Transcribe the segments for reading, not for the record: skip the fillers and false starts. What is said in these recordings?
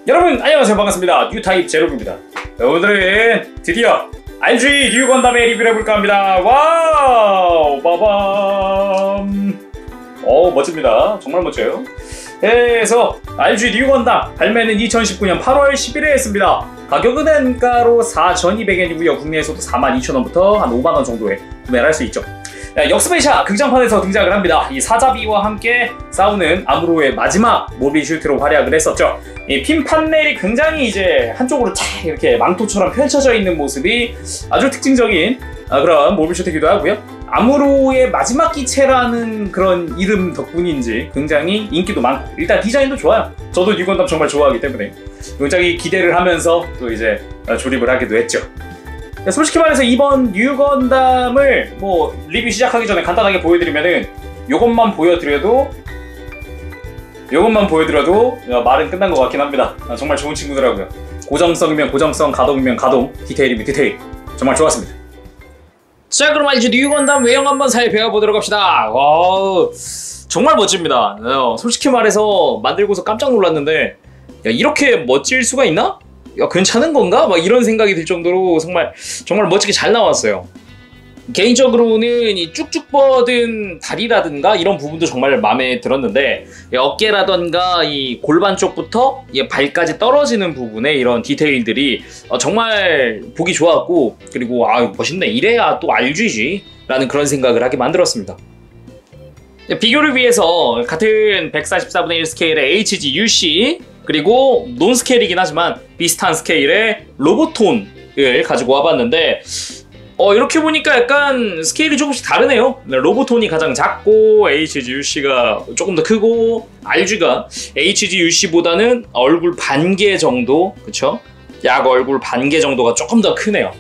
여러분 안녕하세요, 반갑습니다. 뉴타입 제로입니다. 오늘은 드디어 RG 뉴 건담의 리뷰를 해볼까 합니다. 와우, 빠밤. 멋집니다. 정말 멋져요. 그래서 RG 뉴 건담 발매는 2019년 8월 10일에 했습니다. 가격은 한가로 4,200엔이고요 국내에서도 42,000원부터 한 5만원 정도에 구매를 할 수 있죠. 역스페셜 극장판에서 등장을 합니다. 이 사자비와 함께 싸우는 아무로의 마지막 모빌 슈트로 활약을 했었죠. 이 핀 판넬이 굉장히 이제 한쪽으로 탁 이렇게 망토처럼 펼쳐져 있는 모습이 아주 특징적인 그런 모빌 슈트이기도 하고요. 아무로의 마지막 기체라는 그런 이름 덕분인지 굉장히 인기도 많고 일단 디자인도 좋아요. 저도 뉴 건담 정말 좋아하기 때문에 굉장히 기대를 하면서 또 이제 조립을 하기도 했죠. 솔직히 말해서 이번 뉴 건담을 리뷰 시작하기 전에 간단하게 보여드리면은 요것만 보여드려도 말은 끝난 것 같긴 합니다. 정말 좋은 친구더라고요. 고정성이면 고정성, 가동이면 가동, 디테일이면 디테일. 정말 좋았습니다. 자, 그럼 이제 뉴 건담 외형 한번 살펴보도록 합시다. 와우, 정말 멋집니다. 솔직히 말해서 만들고서 깜짝 놀랐는데 야, 이렇게 멋질 수가 있나? 야, 괜찮은 건가? 막 이런 생각이 들 정도로 정말 멋지게 잘 나왔어요. 개인적으로는 이 쭉쭉 뻗은 다리라든가 이런 부분도 정말 마음에 들었는데 어깨라던가 이 골반 쪽부터 발까지 떨어지는 부분에 이런 디테일들이 정말 보기 좋았고, 그리고 멋있네, 이래야 또 RG지 라는 그런 생각을 하게 만들었습니다. 비교를 위해서 같은 144분의 1 스케일의 HG-UC 그리고 논 스케일이긴 하지만 비슷한 스케일의 로보톤을 가지고 와봤는데 이렇게 보니까 약간 스케일이 조금씩 다르네요. 로보톤이 가장 작고 HG-UC가 조금 더 크고 RG가 HG-UC보다는 얼굴 반개 정도, 그쵸? 약 얼굴 반개 정도가 조금 더 크네요.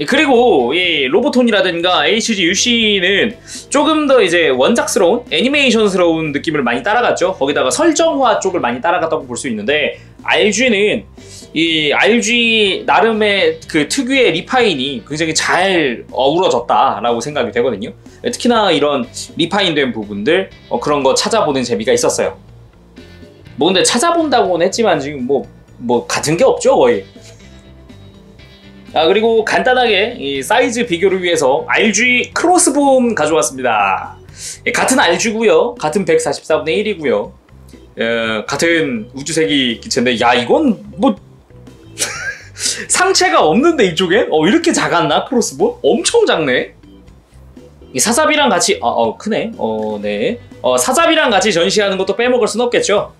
그리고 이 로보톤이라든가 HG-UC는 조금 더 이제 원작스러운 애니메이션스러운 느낌을 많이 따라갔죠. 거기다가 설정화 쪽을 많이 따라갔다고 볼 수 있는데 RG는 이 RG 나름의 그 특유의 리파인이 굉장히 잘 어우러졌다라고 생각이 되거든요. 특히나 이런 리파인된 부분들 그런 거 찾아보는 재미가 있었어요. 근데 찾아본다고는 했지만 지금 같은 게 없죠 거의. 그리고 간단하게 이 사이즈 비교를 위해서 RG 크로스봄 가져왔습니다. 같은 RG고요. 같은 144분의 1이고요. 같은 우주세기 기체인데 야, 이건 상체가 없는데 이쪽엔? 이렇게 작았나? 크로스봄? 엄청 작네. 이 사자비랑 같이 크네. 네. 사자비랑 같이 전시하는 것도 빼먹을 순 없겠죠.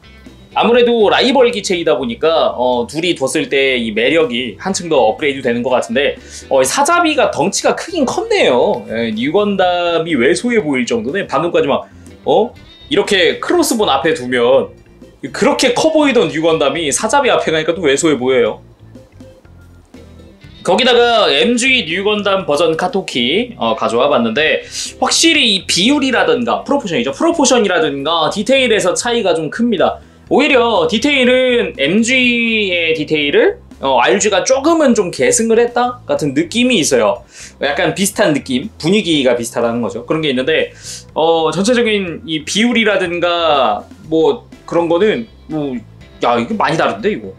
아무래도 라이벌 기체이다 보니까 둘이 뒀을 때 이 매력이 한층 더 업그레이드 되는 것 같은데 사자비가 덩치가 크긴 컸네요. 뉴 건담이 왜소해 보일 정도네. 방금까지 이렇게 크로스본 앞에 두면 그렇게 커 보이던 뉴 건담이 사자비 앞에 가니까 또 왜소해 보여요. 거기다가 MG 뉴 건담 버전 카토키 가져와 봤는데 확실히 이 비율이라든가 프로포션이라든가 디테일에서 차이가 좀 큽니다. 오히려 디테일은 MG의 디테일을 RG가 조금은 좀 계승을 했다 같은 느낌이 있어요. 약간 비슷한 느낌, 분위기가 비슷하다는 거죠. 그런 게 있는데 전체적인 이 비율이라든가 그런 거는 야, 이게 많이 다른데 이거.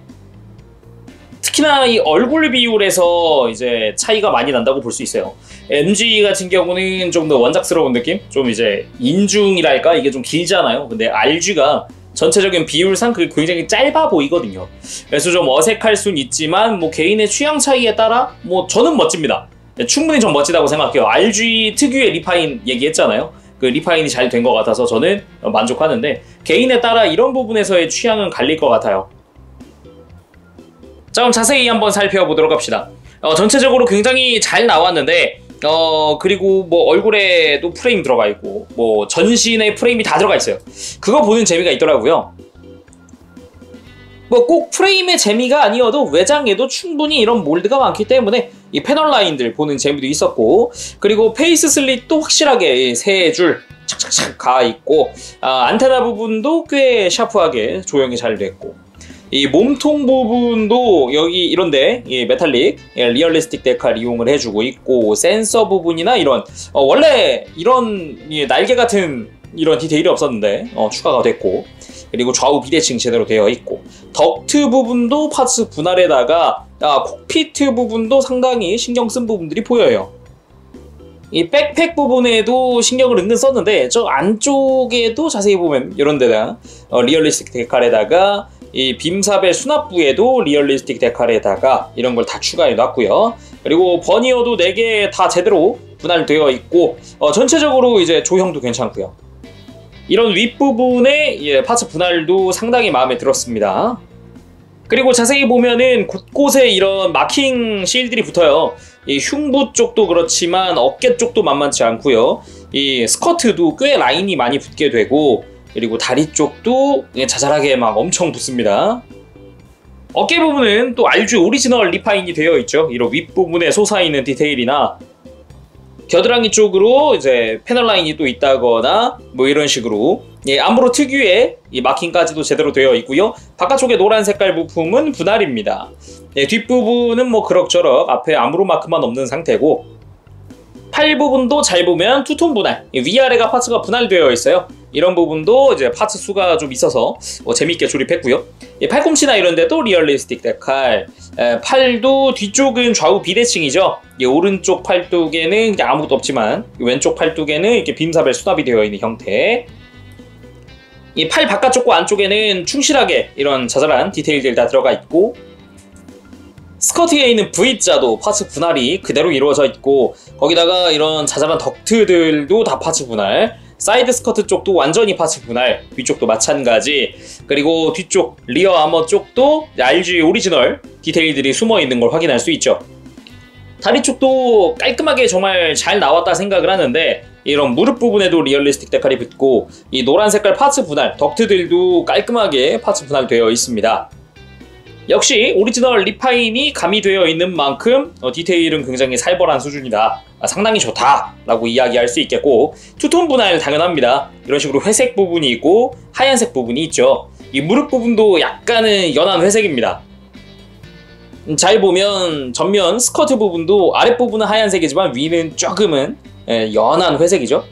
특히나 이 얼굴 비율에서 이제 차이가 많이 난다고 볼 수 있어요. MG 같은 경우는 좀 더 원작스러운 느낌? 좀 이제 인중이랄까? 이게 좀 길잖아요. 근데 RG가 전체적인 비율상 그게 굉장히 짧아 보이거든요. 그래서 좀 어색할 순 있지만 개인의 취향 차이에 따라 저는 멋집니다. 충분히 좀 멋지다고 생각해요. RG 특유의 리파인 얘기했잖아요. 그 리파인이 잘 된 것 같아서 저는 만족하는데 개인에 따라 이런 부분에서의 취향은 갈릴 것 같아요. 자, 그럼 자세히 한번 살펴보도록 합시다. 전체적으로 굉장히 잘 나왔는데 그리고 얼굴에도 프레임 들어가 있고 전신에 프레임이 다 들어가 있어요. 그거 보는 재미가 있더라고요. 꼭 프레임의 재미가 아니어도 외장에도 충분히 이런 몰드가 많기 때문에 이 패널 라인들 보는 재미도 있었고, 그리고 페이스 슬릿도 확실하게 세 줄 착착착 가 있고 안테나 부분도 꽤 샤프하게 조형이 잘 됐고, 이 몸통 부분도 여기 이런데 메탈릭 리얼리스틱 데칼 이용을 해주고 있고, 센서 부분이나 이런 원래 이런 날개 같은 이런 디테일이 없었는데 추가가 됐고, 그리고 좌우 비대칭 제대로 되어 있고, 덕트 부분도 파츠 분할에다가 콕피트 부분도 상당히 신경 쓴 부분들이 보여요. 이 백팩 부분에도 신경을 은근 썼는데, 저 안쪽에도 자세히 보면 이런 데다 리얼리스틱 데칼에다가 이 빔삽의 수납부에도 리얼리스틱 데칼에다가 이런 걸 다 추가해 놨고요. 그리고 버니어도 4개 다 제대로 분할되어 있고, 전체적으로 이제 조형도 괜찮고요. 이런 윗부분의 파츠 분할도 상당히 마음에 들었습니다. 그리고 자세히 보면은 곳곳에 이런 마킹 실들이 붙어요. 이 흉부 쪽도 그렇지만 어깨 쪽도 만만치 않고요. 이 스커트도 꽤 라인이 많이 붙게 되고, 그리고 다리 쪽도 자잘하게 막 엄청 붙습니다. 어깨 부분은 또 RG 오리지널 리파인이 되어 있죠. 이런 윗부분에 솟아있는 디테일이나 겨드랑이 쪽으로 이제 패널 라인이 또 있다거나 뭐 이런 식으로 암브로 특유의 이 마킹까지도 제대로 되어 있고요. 바깥쪽에 노란 색깔 부품은 분할입니다. 뒷부분은 뭐 그럭저럭 앞에 암브로 마크만 없는 상태고, 팔 부분도 잘 보면 투톤 분할, 위아래가 파츠가 분할되어 있어요. 이런 부분도 이제 파츠 수가 좀 있어서 재밌게 조립했고요. 팔꿈치나 이런 데도 리얼리스틱 데칼, 팔도 뒤쪽은 좌우 비대칭이죠. 오른쪽 팔뚝에는 아무것도 없지만 왼쪽 팔뚝에는 이렇게 빔사벨 수납이 되어 있는 형태. 이 팔 바깥쪽과 안쪽에는 충실하게 이런 자잘한 디테일들 다 들어가 있고, 스커트에 있는 V자도 파츠 분할이 그대로 이루어져 있고, 거기다가 이런 자잘한 덕트들도 다 파츠 분할, 사이드 스커트 쪽도 완전히 파츠 분할, 위쪽도 마찬가지, 그리고 뒤쪽 리어 아머 쪽도 RG 오리지널 디테일들이 숨어 있는 걸 확인할 수 있죠. 다리 쪽도 깔끔하게 정말 잘 나왔다 생각을 하는데, 이런 무릎 부분에도 리얼리스틱 데칼이 붙고, 이 노란 색깔 파츠 분할, 덕트들도 깔끔하게 파츠 분할되어 있습니다. 역시 오리지널 리파인이 가미되어 있는 만큼 디테일은 굉장히 살벌한 수준이다, 상당히 좋다 라고 이야기할 수 있겠고, 투톤 분할 당연합니다. 이런 식으로 회색 부분이 있고 하얀색 부분이 있죠. 이 무릎 부분도 약간은 연한 회색입니다. 잘 보면 전면 스커트 부분도 아랫부분은 하얀색이지만 위는 조금은 연한 회색이죠.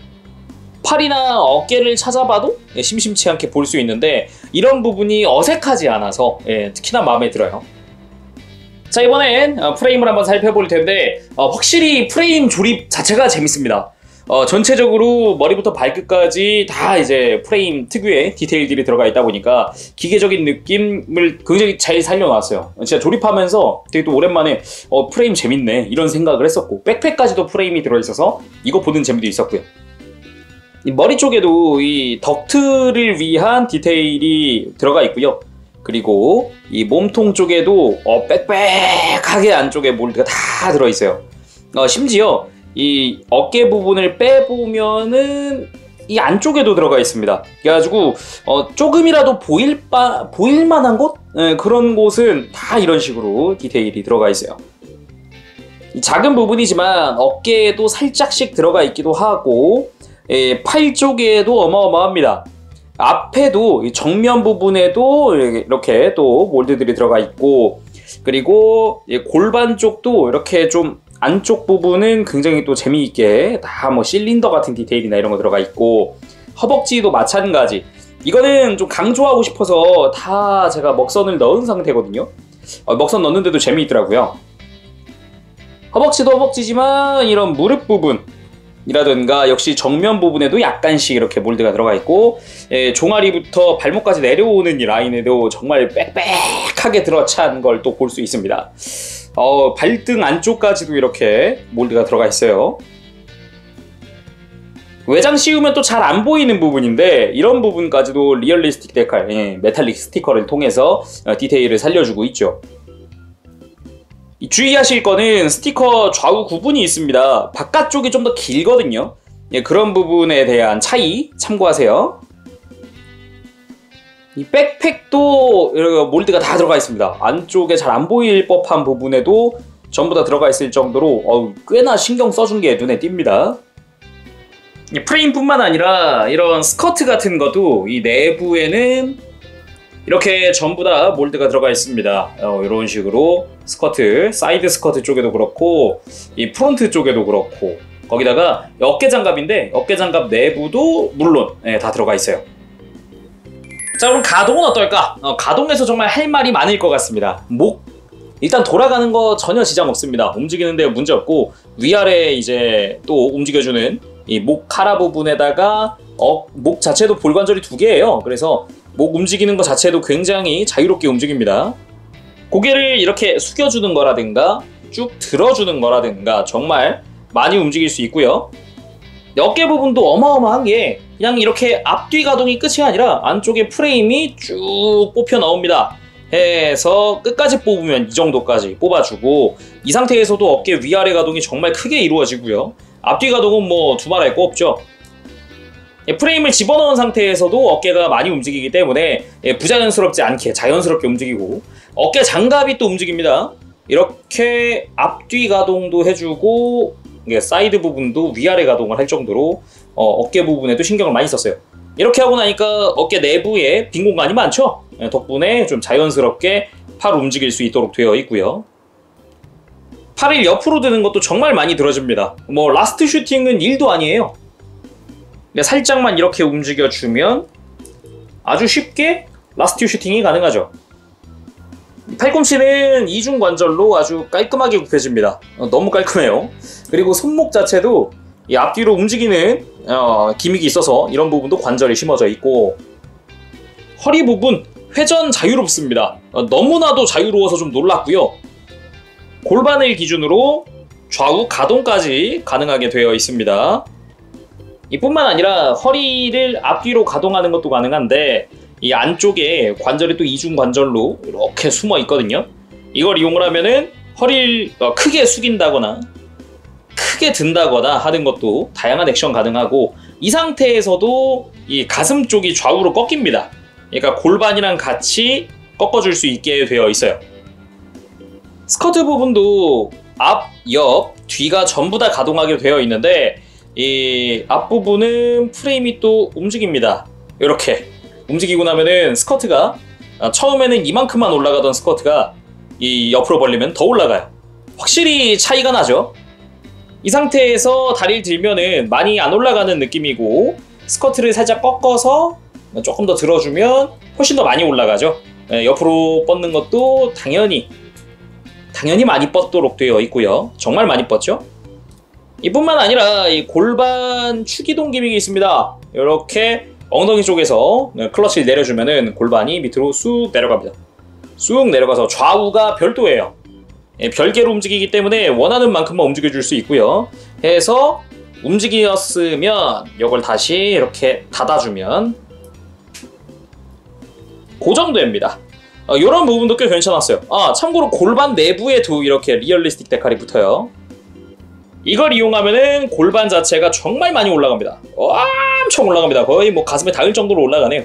팔이나 어깨를 찾아봐도 심심치 않게 볼 수 있는데, 이런 부분이 어색하지 않아서 특히나 마음에 들어요. 자, 이번엔 프레임을 한번 살펴볼 텐데, 확실히 프레임 조립 자체가 재밌습니다. 전체적으로 머리부터 발끝까지 다 이제 프레임 특유의 디테일들이 들어가 있다 보니까 기계적인 느낌을 굉장히 잘 살려놨어요. 진짜 조립하면서 되게 또 오랜만에 프레임 재밌네 이런 생각을 했었고, 백팩까지도 프레임이 들어있어서 이거 보는 재미도 있었고요. 이 머리 쪽에도 이 덕트를 위한 디테일이 들어가 있고요. 그리고 이 몸통 쪽에도 빽빽하게 안쪽에 몰드가 다 들어있어요. 심지어 이 어깨 부분을 빼보면은 이 안쪽에도 들어가 있습니다. 그래가지고 조금이라도 보일 만한 곳? 그런 곳은 다 이런 식으로 디테일이 들어가 있어요. 작은 부분이지만 어깨에도 살짝씩 들어가 있기도 하고, 팔 쪽에도 어마어마합니다. 앞에도 정면 부분에도 이렇게 또 몰드들이 들어가 있고, 그리고 골반 쪽도 이렇게 좀 안쪽 부분은 굉장히 또 재미있게 다 뭐 실린더 같은 디테일이나 이런 거 들어가 있고, 허벅지도 마찬가지. 이거는 좀 강조하고 싶어서 다 제가 먹선을 넣은 상태거든요. 먹선 넣는데도 재미있더라고요. 허벅지도 허벅지지만 이런 무릎 부분 이라든가 역시 정면 부분에도 약간씩 이렇게 몰드가 들어가 있고, 종아리부터 발목까지 내려오는 이 라인에도 정말 빽빽하게 들어찬 걸 또 볼 수 있습니다. 발등 안쪽까지도 이렇게 몰드가 들어가 있어요. 외장 씌우면 또 잘 안 보이는 부분인데, 이런 부분까지도 리얼리스틱 데칼, 메탈릭 스티커를 통해서 디테일을 살려주고 있죠. 주의하실 거는 스티커 좌우 구분이 있습니다. 바깥쪽이 좀 더 길거든요. 그런 부분에 대한 차이 참고하세요. 이 백팩도 몰드가 다 들어가 있습니다. 안쪽에 잘 안 보일 법한 부분에도 전부 다 들어가 있을 정도로 꽤나 신경 써준 게 눈에 띕니다. 이 프레임뿐만 아니라 이런 스커트 같은 것도 이 내부에는 이렇게 전부 다 몰드가 들어가 있습니다. 이런 식으로 스커트, 사이드 스커트 쪽에도 그렇고 이 프론트 쪽에도 그렇고, 거기다가 어깨 장갑인데 어깨 장갑 내부도 물론 다 들어가 있어요. 자, 그럼 가동은 어떨까? 가동에서 정말 할 말이 많을 것 같습니다. 목 일단 돌아가는 거 전혀 지장 없습니다. 움직이는데 문제 없고, 위아래 이제 또 움직여주는 이 목 카라 부분에다가 목 자체도 볼관절이 2개예요. 그래서 목 움직이는 거 자체도 굉장히 자유롭게 움직입니다. 고개를 이렇게 숙여주는 거라든가 쭉 들어주는 거라든가 정말 많이 움직일 수 있고요. 어깨 부분도 어마어마한 게 그냥 이렇게 앞뒤 가동이 끝이 아니라 안쪽에 프레임이 쭉 뽑혀 나옵니다. 해서 끝까지 뽑으면 이 정도까지 뽑아주고, 이 상태에서도 어깨 위아래 가동이 정말 크게 이루어지고요. 앞뒤 가동은 뭐 두말할 거 없죠. 프레임을 집어넣은 상태에서도 어깨가 많이 움직이기 때문에 부자연스럽지 않게 자연스럽게 움직이고, 어깨 장갑이 또 움직입니다. 이렇게 앞뒤 가동도 해주고 사이드 부분도 위아래 가동을 할 정도로 어깨 부분에도 신경을 많이 썼어요. 이렇게 하고 나니까 어깨 내부에 빈 공간이 많죠? 덕분에 좀 자연스럽게 팔 움직일 수 있도록 되어 있고요. 팔을 옆으로 드는 것도 정말 많이 들어줍니다. 뭐 라스트 슈팅은 1도 아니에요. 살짝만 이렇게 움직여주면 아주 쉽게 라스트 슈팅이 가능하죠. 팔꿈치는 이중 관절로 아주 깔끔하게 굽혀집니다. 너무 깔끔해요. 그리고 손목 자체도 이 앞뒤로 움직이는 기믹이 있어서 이런 부분도 관절이 심어져 있고, 허리 부분 회전 자유롭습니다. 너무나도 자유로워서 좀 놀랐고요. 골반을 기준으로 좌우 가동까지 가능하게 되어 있습니다. 이뿐만 아니라 허리를 앞뒤로 가동하는 것도 가능한데, 이 안쪽에 관절이 또 이중 관절로 이렇게 숨어 있거든요. 이걸 이용을 하면은 허리를 크게 숙인다거나 크게 든다거나 하는 것도 다양한 액션 가능하고, 이 상태에서도 이 가슴 쪽이 좌우로 꺾입니다. 그러니까 골반이랑 같이 꺾어줄 수 있게 되어 있어요. 스커트 부분도 앞, 옆, 뒤가 전부 다 가동하게 되어 있는데, 이 앞부분은 프레임이 또 움직입니다. 이렇게 움직이고 나면은 스커트가 처음에는 이만큼만 올라가던 스커트가 이 옆으로 벌리면 더 올라가요. 확실히 차이가 나죠. 이 상태에서 다리를 들면은 많이 안 올라가는 느낌이고, 스커트를 살짝 꺾어서 조금 더 들어주면 훨씬 더 많이 올라가죠. 옆으로 뻗는 것도 당연히 많이 뻗도록 되어 있고요. 정말 많이 뻗죠. 이뿐만 아니라 이 골반 추기동 기믹이 있습니다. 이렇게 엉덩이 쪽에서 클러치를 내려주면은 골반이 밑으로 쑥 내려갑니다. 쑥 내려가서 좌우가 별도예요. 별개로 움직이기 때문에 원하는 만큼만 움직여줄 수 있고요. 해서 움직였으면 이걸 다시 이렇게 닫아주면 고정됩니다. 이런 부분도 꽤 괜찮았어요. 참고로 골반 내부에도 이렇게 리얼리스틱 데칼이 붙어요. 이걸 이용하면은 골반 자체가 정말 많이 올라갑니다. 엄청 올라갑니다. 거의 뭐 가슴에 닿을 정도로 올라가네요.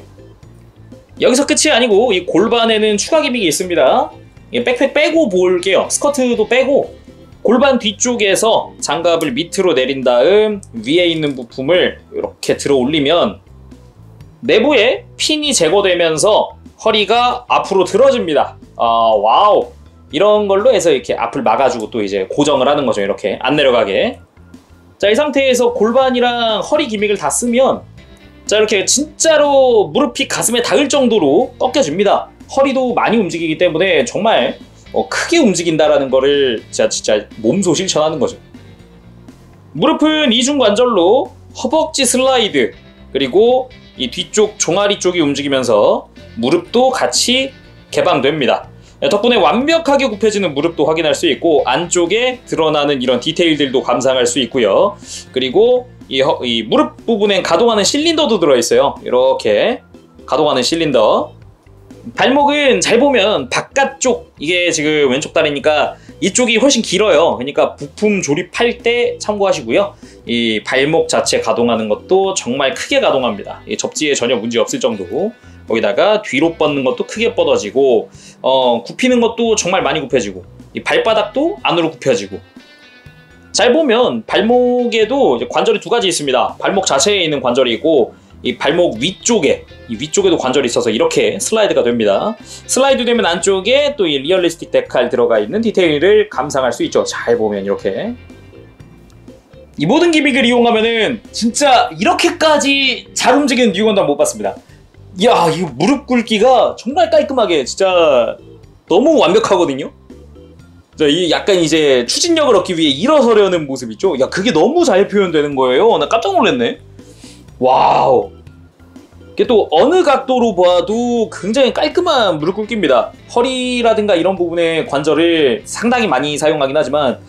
여기서 끝이 아니고 이 골반에는 추가 기믹이 있습니다. 백팩 빼고 볼게요. 스커트도 빼고 골반 뒤쪽에서 장갑을 밑으로 내린 다음 위에 있는 부품을 이렇게 들어 올리면 내부에 핀이 제거되면서 허리가 앞으로 들어집니다. 와우. 이런 걸로 해서 이렇게 앞을 막아주고 또 이제 고정을 하는 거죠. 이렇게 안 내려가게. 자, 이 상태에서 골반이랑 허리 기믹을 다 쓰면 자, 이렇게 진짜로 무릎이 가슴에 닿을 정도로 꺾여줍니다. 허리도 많이 움직이기 때문에 정말 크게 움직인다라는 거를 진짜 몸소 실천하는 거죠. 무릎은 이중 관절로 허벅지 슬라이드, 그리고 이 뒤쪽 종아리 쪽이 움직이면서 무릎도 같이 개방됩니다. 덕분에 완벽하게 굽혀지는 무릎도 확인할 수 있고, 안쪽에 드러나는 이런 디테일들도 감상할 수 있고요. 그리고 이 무릎 부분엔 가동하는 실린더도 들어있어요. 이렇게 가동하는 실린더. 발목은 잘 보면 바깥쪽, 이게 지금 왼쪽 다리니까 이쪽이 훨씬 길어요. 그러니까 부품 조립할 때 참고하시고요. 이 발목 자체 가동하는 것도 정말 크게 가동합니다. 이 접지에 전혀 문제 없을 정도고, 거기다가 뒤로 뻗는 것도 크게 뻗어지고, 굽히는 것도 정말 많이 굽혀지고, 이 발바닥도 안으로 굽혀지고. 잘 보면 발목에도 이제 관절이 2가지 있습니다. 발목 자체에 있는 관절이 있고, 이 발목 위쪽에도 관절이 있어서 이렇게 슬라이드가 됩니다. 슬라이드 되면 안쪽에 또 이 리얼리스틱 데칼 들어가 있는 디테일을 감상할 수 있죠. 잘 보면 이렇게. 이 모든 기믹을 이용하면은 진짜 이렇게까지 잘 움직이는 뉴건담 못 봤습니다. 야, 이거 무릎 꿇기가 정말 깔끔하게 진짜 너무 완벽하거든요. 자, 이 약간 이제 추진력을 얻기 위해 일어서려는 모습 있죠? 야, 그게 너무 잘 표현되는 거예요. 나 깜짝 놀랐네. 와우. 이게 또 어느 각도로 봐도 굉장히 깔끔한 무릎 꿇기입니다. 허리라든가 이런 부분의 관절을 상당히 많이 사용하긴 하지만,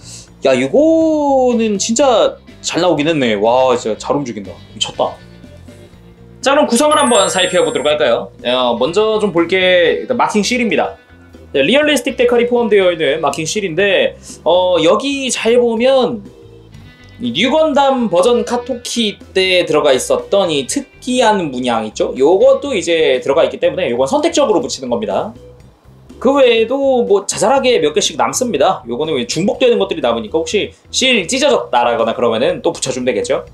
야, 이거는 진짜 잘 나오긴 했네. 와, 진짜 잘 움직인다. 미쳤다. 자, 그럼 구성을 한번 살펴보도록 할까요? 먼저 좀 볼게 일단 마킹 실입니다. 리얼리스틱 데칼이 포함되어 있는 마킹 실인데, 여기 잘 보면 뉴건담 버전 카토키 때 들어가 있었던 이 특이한 문양 있죠? 요것도 이제 들어가 있기 때문에 요건 선택적으로 붙이는 겁니다. 그 외에도 뭐 자잘하게 몇 개씩 남습니다. 요거는 중복되는 것들이 남으니까 혹시 실 찢어졌다라거나 그러면은 또 붙여주면 되겠죠?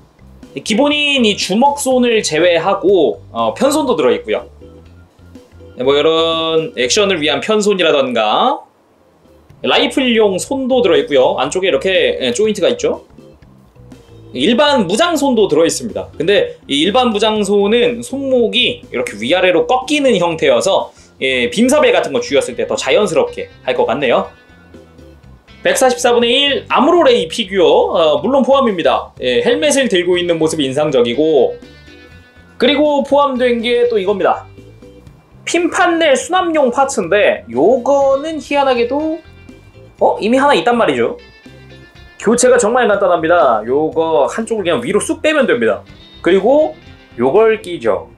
기본인 이 주먹손을 제외하고 편손도 들어있고요. 뭐 이런 액션을 위한 편손이라던가 라이플용 손도 들어있고요. 안쪽에 이렇게 조인트가 있죠. 일반 무장손도 들어있습니다. 근데 이 일반 무장손은 손목이 이렇게 위아래로 꺾이는 형태여서 빔사벨 같은 거 쥐었을 때 더 자연스럽게 할 것 같네요. 144분의 1 아무로레이 피규어 물론 포함입니다. 헬멧을 들고 있는 모습이 인상적이고, 그리고 포함된 게 또 이겁니다. 핀판넬 수납용 파츠인데 요거는 희한하게도 이미 하나 있단 말이죠. 교체가 정말 간단합니다. 요거 한쪽을 그냥 위로 쑥 빼면 됩니다. 그리고 요걸 끼죠.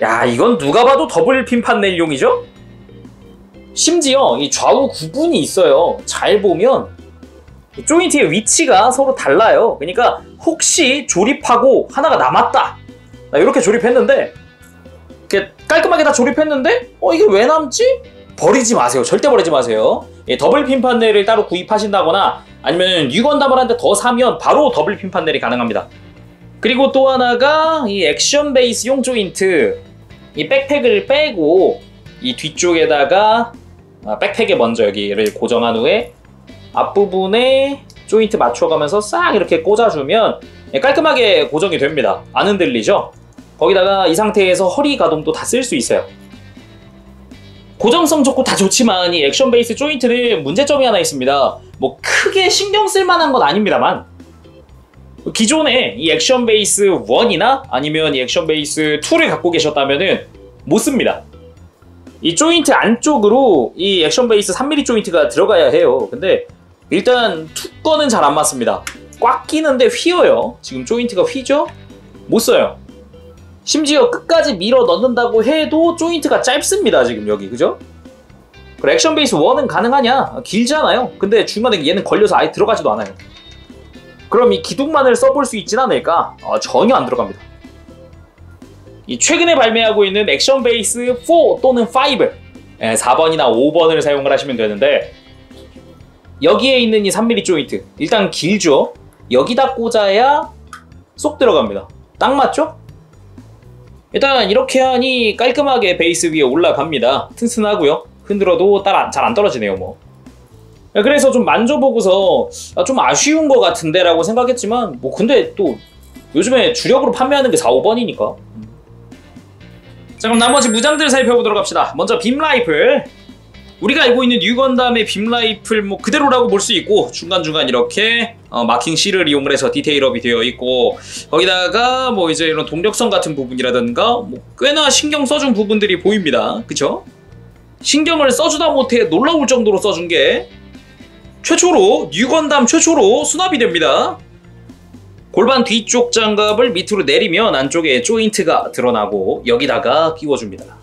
야, 이건 누가 봐도 더블 핀판넬용이죠? 심지어 이 좌우 구분이 있어요. 잘 보면 조인트의 위치가 서로 달라요. 그러니까 혹시 조립하고 하나가 남았다, 이렇게 조립했는데, 이렇게 깔끔하게 다 조립했는데 이게 왜 남지? 버리지 마세요. 절대 버리지 마세요. 더블 핀 판넬을 따로 구입하신다거나 아니면 뉴건담을 한 대 더 사면 바로 더블 핀 판넬이 가능합니다. 그리고 또 하나가 이 액션 베이스용 조인트, 이 백팩을 빼고 이 뒤쪽에다가 백팩에 먼저 여기를 고정한 후에 앞부분에 조인트 맞춰가면서 싹 이렇게 꽂아주면 깔끔하게 고정이 됩니다. 안 흔들리죠? 거기다가 이 상태에서 허리 가동도 다 쓸 수 있어요. 고정성 좋고 다 좋지만 이 액션 베이스 조인트는 문제점이 하나 있습니다. 뭐 크게 신경 쓸 만한 건 아닙니다만, 기존에 이 액션 베이스 1이나 아니면 이 액션 베이스 2를 갖고 계셨다면은 못 씁니다. 이 조인트 안쪽으로 이 액션 베이스 3mm 조인트가 들어가야 해요. 근데 일단 2 거는 잘 안 맞습니다. 꽉 끼는데 휘어요. 지금 조인트가 휘죠? 못 써요. 심지어 끝까지 밀어 넣는다고 해도 조인트가 짧습니다. 지금 여기, 그죠? 그리고 액션 베이스 1은 가능하냐? 길잖아요. 근데 중간에 얘는 걸려서 아예 들어가지도 않아요. 그럼 이 기둥만을 써볼 수 있진 않을까? 전혀 안 들어갑니다. 이 최근에 발매하고 있는 액션 베이스 4 또는 5, 4번이나 5번을 사용을 하시면 되는데, 여기에 있는 이 3mm 조인트 일단 길죠? 여기다 꽂아야 쏙 들어갑니다. 딱 맞죠? 일단 이렇게 하니 깔끔하게 베이스 위에 올라갑니다. 튼튼하고요. 흔들어도 잘 안 떨어지네요. 뭐. 그래서 좀 만져보고서 좀 아쉬운 것 같은데 라고 생각했지만, 뭐 근데 또 요즘에 주력으로 판매하는 게 4, 5번이니까. 자, 그럼 나머지 무장들 살펴보도록 합시다. 먼저 빔라이플. 우리가 알고 있는 뉴건담의 빔라이플 뭐 그대로라고 볼 수 있고, 중간중간 이렇게 마킹 실을 이용을 해서 디테일업이 되어 있고, 거기다가 뭐 이제 이런 동력선 같은 부분이라든가 뭐 꽤나 신경 써준 부분들이 보입니다. 그쵸? 신경을 써주다 못해 놀라울 정도로 써준 게 최초로, 뉴건담 최초로 수납이 됩니다. 골반 뒤쪽 장갑을 밑으로 내리면 안쪽에 조인트가 드러나고 여기다가 끼워줍니다.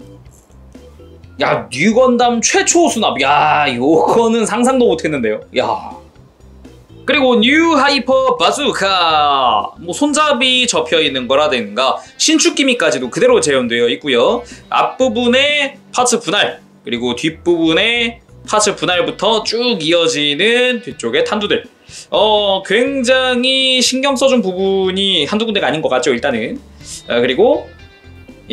야, 뉴건담 최초 수납. 야, 요거는 상상도 못했는데요. 야. 그리고 뉴 하이퍼 바주카. 뭐 손잡이 접혀 있는 거라든가 신축 기미까지도 그대로 재현되어 있고요. 앞부분에 파츠 분할, 그리고 뒷부분에 파츠 분할부터 쭉 이어지는 뒤쪽의 탄두들. 굉장히 신경 써준 부분이 한두 군데가 아닌 것 같죠, 일단은. 그리고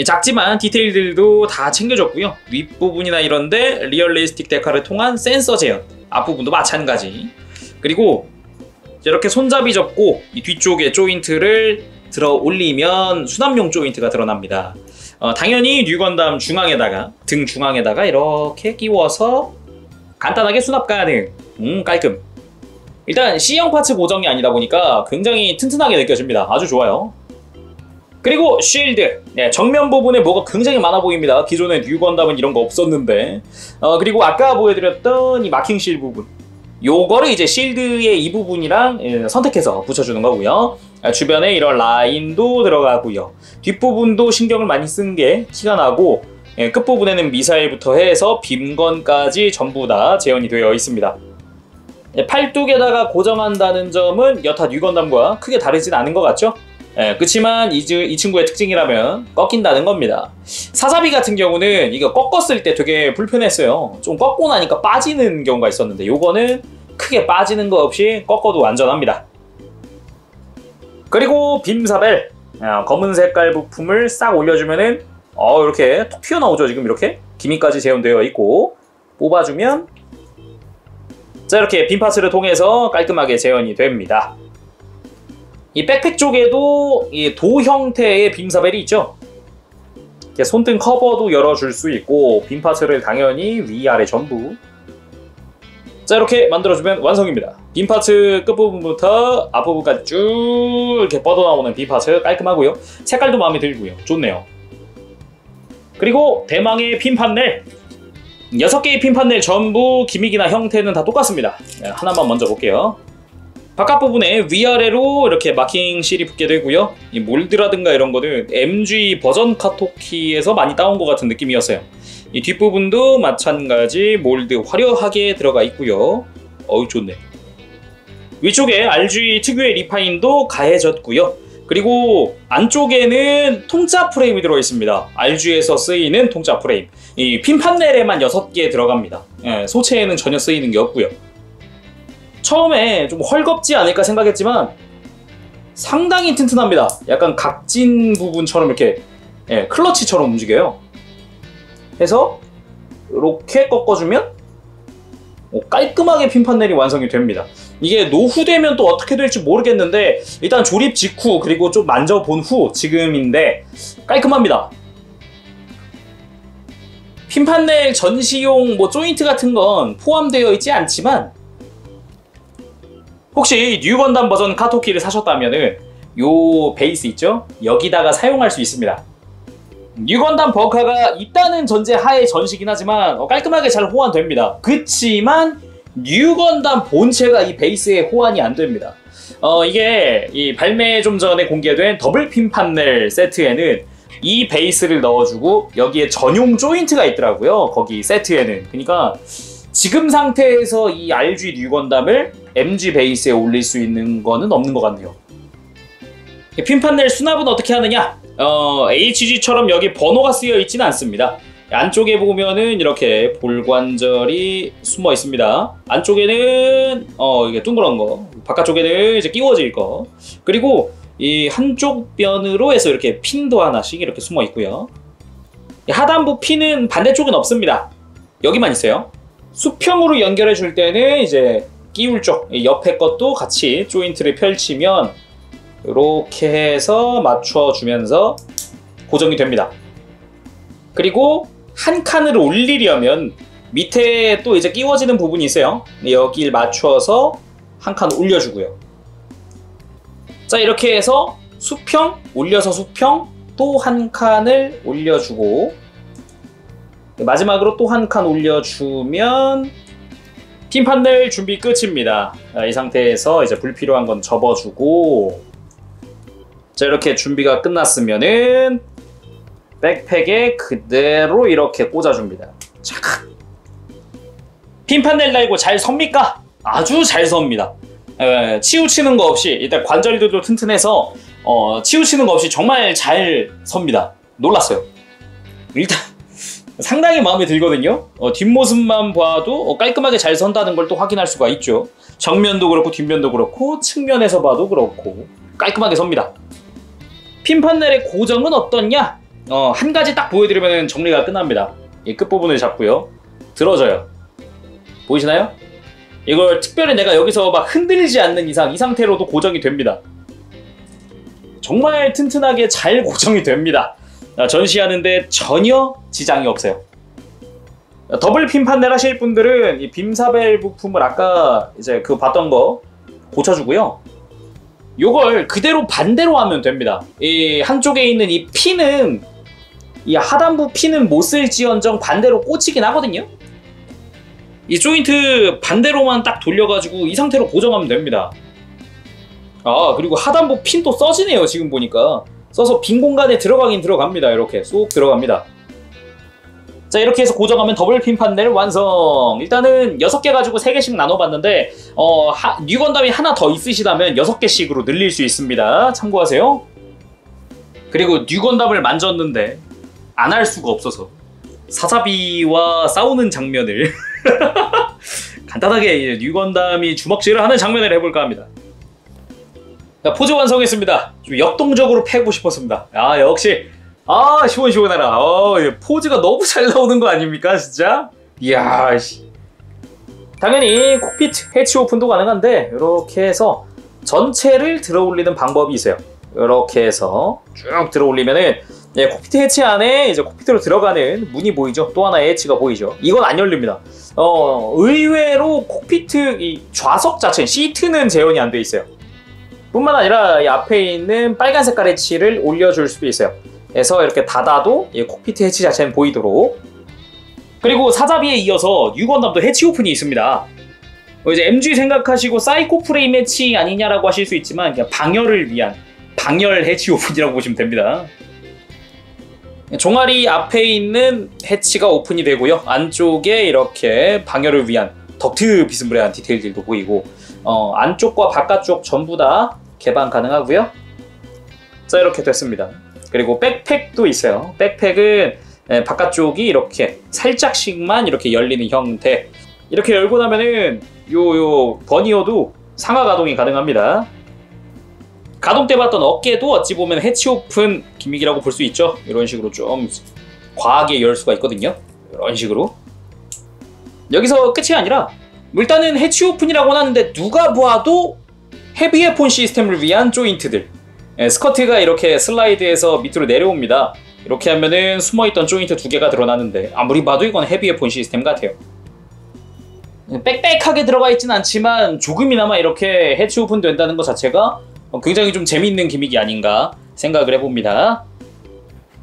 작지만 디테일들도 다 챙겨줬고요. 윗부분이나 이런데 리얼리스틱 데카를 통한 센서 제어, 앞부분도 마찬가지. 그리고 이렇게 손잡이 접고 이 뒤쪽에 조인트를 들어 올리면 수납용 조인트가 드러납니다. 당연히 뉴건담 중앙에다가 등 중앙에다가 이렇게 끼워서 간단하게 수납 가능. 깔끔. 일단 C형 파츠 고정이 아니다 보니까 굉장히 튼튼하게 느껴집니다. 아주 좋아요. 그리고 쉴드. 네, 정면 부분에 뭐가 굉장히 많아 보입니다. 기존에 뉴건담은 이런 거 없었는데. 그리고 아까 보여드렸던 이 마킹 실 부분. 요거를 이제 실드의 이 부분이랑 선택해서 붙여주는 거고요. 주변에 이런 라인도 들어가고요. 뒷부분도 신경을 많이 쓴 게 티가 나고, 끝부분에는 미사일부터 해서 빔건까지 전부 다 재현이 되어 있습니다. 팔뚝에다가 고정한다는 점은 여타 뉴건담과 크게 다르진 않은 것 같죠? 그치만 이 친구의 특징이라면 꺾인다는 겁니다. 사사비 같은 경우는 이거 꺾었을 때 되게 불편했어요. 좀 꺾고 나니까 빠지는 경우가 있었는데 요거는 크게 빠지는 거 없이 꺾어도 안전합니다. 그리고 빔사벨. 검은 색깔 부품을 싹 올려주면은 이렇게 톡 튀어나오죠. 지금 이렇게 기미까지 재현되어 있고, 뽑아주면 자, 이렇게 빔 파츠를 통해서 깔끔하게 재현이 됩니다. 이 백팩 쪽에도 이 도 형태의 빔사벨이 있죠. 이렇게 손등 커버도 열어줄 수 있고, 빔 파츠를 당연히 위아래 전부 자, 이렇게 만들어주면 완성입니다. 빔 파츠 끝부분부터 앞부분까지 쭉 이렇게 뻗어나오는 빔 파츠 깔끔하고요. 색깔도 마음에 들고요. 좋네요. 그리고 대망의 핀 판넬. 6개의 핀 판넬 전부 기믹이나 형태는 다 똑같습니다. 하나만 먼저 볼게요. 바깥 부분에 위아래로 이렇게 마킹 실이 붙게 되고요. 이 몰드라든가 이런 거는 MG 버전 카토키에서 많이 따온 것 같은 느낌이었어요. 이 뒷부분도 마찬가지 몰드 화려하게 들어가 있고요. 좋네. 위쪽에 RG 특유의 리파인도 가해졌고요. 그리고 안쪽에는 통짜 프레임이 들어 있습니다. RG에서 쓰이는 통짜 프레임. 이 핀 판넬에만 6개 들어갑니다. 소체에는 전혀 쓰이는 게 없고요. 처음에 좀 헐겁지 않을까 생각했지만 상당히 튼튼합니다. 약간 각진 부분처럼 이렇게 클러치처럼 움직여요. 해서 이렇게 꺾어주면 깔끔하게 핀 판넬이 완성이 됩니다. 이게 노후되면 또 어떻게 될지 모르겠는데 일단 조립 직후 그리고 좀 만져본 후 지금인데 깔끔합니다. 핀 판넬 전시용 조인트 같은 건 포함되어 있지 않지만 혹시 뉴건담 버전 카토키를 사셨다면은 요 베이스 있죠? 여기다가 사용할 수 있습니다. 뉴건담 버카가 있다는 전제 하에 전시긴 하지만 깔끔하게 잘 호환됩니다. 그치만 뉴건담 본체가 이 베이스에 호환이 안 됩니다. 이게 이 발매 좀 전에 공개된 더블 핀 판넬 세트에는 이 베이스를 넣어주고 여기에 전용 조인트가 있더라고요. 거기 세트에는. 그러니까 지금 상태에서 이 RG 뉴건담을 MG 베이스에 올릴 수 있는 거는 없는 것 같네요. 핀 판넬 수납은 어떻게 하느냐? HG처럼 여기 번호가 쓰여 있지는 않습니다. 안쪽에 보면은 이렇게 볼관절이 숨어 있습니다. 안쪽에는 이게 둥그런 거, 바깥쪽에는 이제 끼워질 거, 그리고 이 한쪽 변으로 해서 이렇게 핀도 하나씩 이렇게 숨어 있고요. 하단부 핀은 반대쪽은 없습니다. 여기만 있어요. 수평으로 연결해 줄 때는 이제 끼울 쪽 옆에 것도 같이 조인트를 펼치면 이렇게 해서 맞춰주면서 고정이 됩니다. 그리고 한 칸을 올리려면 밑에 또 이제 끼워지는 부분이 있어요. 여기를 맞춰서 한 칸 올려주고요. 자, 이렇게 해서 수평, 올려서 수평, 또 한 칸을 올려주고 마지막으로 또 한 칸 올려주면 핀 판넬 준비 끝입니다. 이 상태에서 이제 불필요한 건 접어주고 자, 이렇게 준비가 끝났으면은 백팩에 그대로 이렇게 꽂아줍니다. 착! 핀 판넬 달고 잘 섭니까? 아주 잘 섭니다. 치우치는 거 없이 일단 관절들도 튼튼해서 치우치는 거 없이 정말 잘 섭니다. 놀랐어요. 일단 상당히 마음에 들거든요. 뒷모습만 봐도 깔끔하게 잘 선다는 걸 또 확인할 수가 있죠. 정면도 그렇고 뒷면도 그렇고 측면에서 봐도 그렇고 깔끔하게 섭니다. 핀 판넬의 고정은 어떻냐? 한 가지 딱 보여드리면 정리가 끝납니다. 이 끝부분을 잡고요. 들어져요. 보이시나요? 이걸 특별히 내가 여기서 막 흔들리지 않는 이상 이 상태로도 고정이 됩니다. 정말 튼튼하게 잘 고정이 됩니다. 전시하는데 전혀 지장이 없어요. 더블 핀 판넬 하실 분들은 이 빔사벨 부품을 아까 이제 그 봤던 거 고쳐주고요. 요걸 그대로 반대로 하면 됩니다. 이 한쪽에 있는 이 핀은 이 하단부 핀은 못 쓸지언정 반대로 꽂히긴 하거든요. 이 조인트 반대로만 딱 돌려가지고 이 상태로 고정하면 됩니다. 그리고 하단부 핀도 써지네요. 지금 보니까 써서 빈 공간에 들어가긴 들어갑니다. 이렇게 쏙 들어갑니다. 자, 이렇게 해서 고정하면 더블 핀 판넬 완성! 일단은 6개 가지고 3개씩 나눠봤는데 뉴건담이 하나 더 있으시다면 6개씩으로 늘릴 수 있습니다. 참고하세요. 그리고 뉴건담을 만졌는데 안 할 수가 없어서 사자비와 싸우는 장면을 간단하게 뉴건담이 주먹질을 하는 장면을 해볼까 합니다. 자, 포즈 완성했습니다. 좀 역동적으로 패고 싶었습니다. 역시 시원시원하라. 포즈가 너무 잘 나오는 거 아닙니까 진짜? 이야 씨. 당연히 콕피트 해치 오픈도 가능한데 이렇게 해서 전체를 들어 올리는 방법이 있어요. 이렇게 해서 쭉 들어 올리면은 콕피트 해치 안에 이제 콕피트로 들어가는 문이 보이죠? 또 하나의 해치가 보이죠? 이건 안 열립니다. 의외로 콕피트 이 좌석 자체 시트는 재현이 안 돼 있어요. 뿐만 아니라 이 앞에 있는 빨간 색깔 해치를 올려줄 수도 있어요. 그래서 이렇게 닫아도 콕피트 해치 자체는 보이도록. 그리고 사자비에 이어서 뉴건담도 해치 오픈이 있습니다. 이제 MG 생각하시고 사이코 프레임 해치 아니냐라고 하실 수 있지만 그냥 방열을 위한 방열 해치 오픈이라고 보시면 됩니다. 종아리 앞에 있는 해치가 오픈이 되고요. 안쪽에 이렇게 방열을 위한 덕트 비스무리한 디테일들도 보이고 안쪽과 바깥쪽 전부 다 개방 가능하고요. 자, 이렇게 됐습니다. 그리고 백팩도 있어요. 백팩은 바깥쪽이 이렇게 살짝씩만 이렇게 열리는 형태. 이렇게 열고 나면은 요 버니어도 상하 가동이 가능합니다. 가동 때 봤던 어깨도 어찌 보면 해치 오픈 기믹이라고 볼 수 있죠. 이런 식으로 좀 과하게 열 수가 있거든요. 이런 식으로. 여기서 끝이 아니라 일단은 해치 오픈이라고 하는데 누가 보아도 헤비 웨폰 시스템을 위한 조인트들. 스커트가 이렇게 슬라이드해서 밑으로 내려옵니다. 이렇게 하면은 숨어있던 조인트 2개가 드러나는데 아무리 봐도 이건 헤비 웨폰 시스템 같아요. 빽빽하게 들어가 있진 않지만 조금이나마 이렇게 해치 오픈 된다는 것 자체가 굉장히 좀 재미있는 기믹이 아닌가 생각을 해봅니다.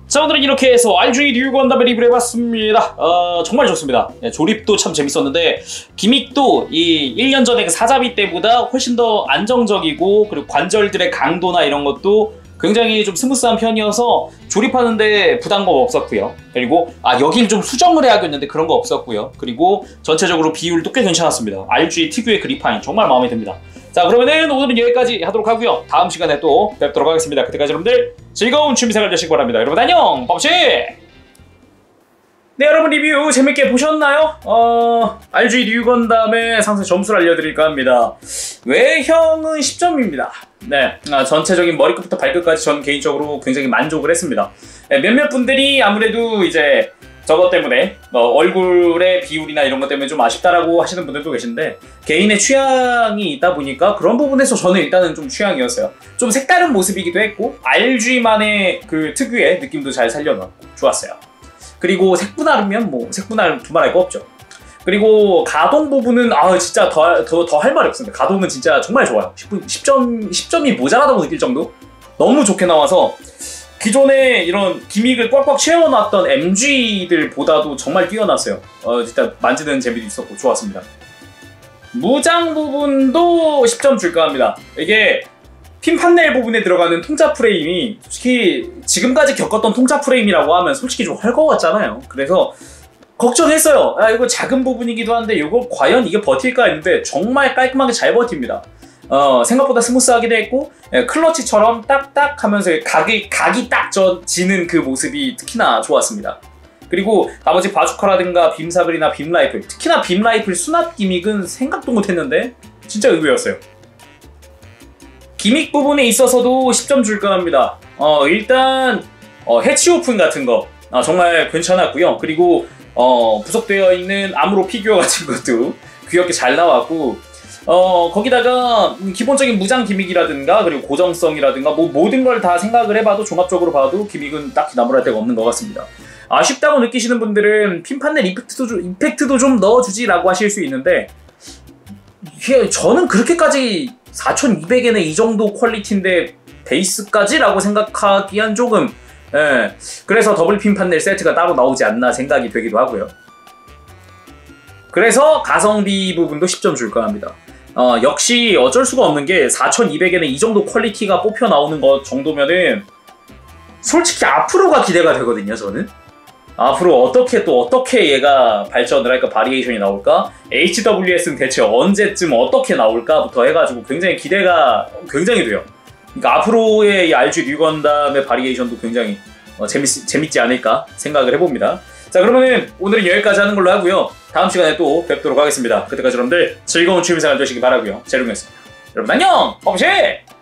자, 오늘은 이렇게 해서 RG 뉴건담을 리뷰를 해봤습니다. 정말 좋습니다. 조립도 참 재밌었는데 기믹도 이 1년 전에 그 사자비 때보다 훨씬 더 안정적이고 그리고 관절들의 강도나 이런 것도 굉장히 좀 스무스한 편이어서 조립하는데 부담감 없었고요. 그리고 여길 좀 수정을 해야겠는데 그런 거 없었고요. 그리고 전체적으로 비율도 꽤 괜찮았습니다. RG 특유의 그 리파인 정말 마음에 듭니다. 자, 그러면은 오늘은 여기까지 하도록 하고요. 다음 시간에 또 뵙도록 하겠습니다. 그때까지 여러분들 즐거운 취미생활 되시기 바랍니다. 여러분 안녕! 범씨! 네, 여러분 리뷰 재밌게 보셨나요? RG 뉴건담의 상세 점수를 알려드릴까 합니다. 외형은 10점입니다. 네, 전체적인 머리끝부터 발끝까지 전 개인적으로 굉장히 만족을 했습니다. 몇몇 분들이 아무래도 이제 저것 때문에 얼굴의 비율이나 이런 것 때문에 좀 아쉽다라고 하시는 분들도 계신데 개인의 취향이 있다 보니까 그런 부분에서 저는 일단은 좀 취향이었어요. 좀 색다른 모습이기도 했고 RG만의 그 특유의 느낌도 잘 살려놓았고 좋았어요. 그리고 색분할이면 뭐 색분할 두말할 거 없죠. 그리고 가동 부분은 진짜 더 할 말이 없습니다. 가동은 진짜 정말 좋아요. 10점이 모자라다고 느낄 정도? 너무 좋게 나와서 기존에 이런 기믹을 꽉꽉 채워놨던 MG들보다도 정말 뛰어났어요. 진짜 만지는 재미도 있었고 좋았습니다. 무장 부분도 10점 줄까 합니다. 이게 핀 판넬 부분에 들어가는 통짜 프레임이 솔직히 지금까지 겪었던 통짜 프레임이라고 하면 솔직히 좀 헐거웠잖아요. 그래서 걱정했어요. 이거 작은 부분이기도 한데 이거 과연 이게 버틸까 했는데 정말 깔끔하게 잘 버팁니다. 생각보다 스무스하기도 했고 클러치처럼 딱딱 하면서 각이 딱 지는 그 모습이 특히나 좋았습니다. 그리고 나머지 바주카라든가 빔사벨이나 빔라이플, 특히나 빔라이플 수납 기믹은 생각도 못했는데 진짜 의외였어요. 기믹 부분에 있어서도 10점 줄까 합니다. 일단 해치 오픈 같은 거 정말 괜찮았고요. 그리고 부속되어 있는 아무로 피규어 같은 것도 귀엽게 잘 나왔고 거기다가 기본적인 무장 기믹이라든가 그리고 고정성이라든가 뭐 모든 걸 다 생각을 해봐도 종합적으로 봐도 기믹은 딱히 나무랄 데가 없는 것 같습니다. 아쉽다고 느끼시는 분들은 핀판넬 이펙트도 좀 넣어주지라고 하실 수 있는데 저는 그렇게까지 4200엔에 이 정도 퀄리티인데 베이스까지라고 생각하기엔 조금 그래서 더블 핀판넬 세트가 따로 나오지 않나 생각이 되기도 하고요. 그래서 가성비 부분도 10점 줄까 합니다. 역시 어쩔 수가 없는 게 4200엔에 이 정도 퀄리티가 뽑혀 나오는 것 정도면은 솔직히 앞으로가 기대가 되거든요, 저는. 앞으로 어떻게 얘가 발전을 할까, 바리에이션이 나올까, HWS는 대체 언제쯤 어떻게 나올까부터 해가지고 굉장히 기대가 굉장히 돼요. 그러니까 앞으로의 이 RG 뉴건담의 바리에이션도 굉장히 재밌지 않을까 생각을 해봅니다. 자, 그러면은 오늘은 여기까지 하는 걸로 하고요. 다음 시간에 또 뵙도록 하겠습니다. 그때까지 여러분들 즐거운 취미생활 되시기 바라고요. 제롱이었습니다. 여러분 안녕! 범실!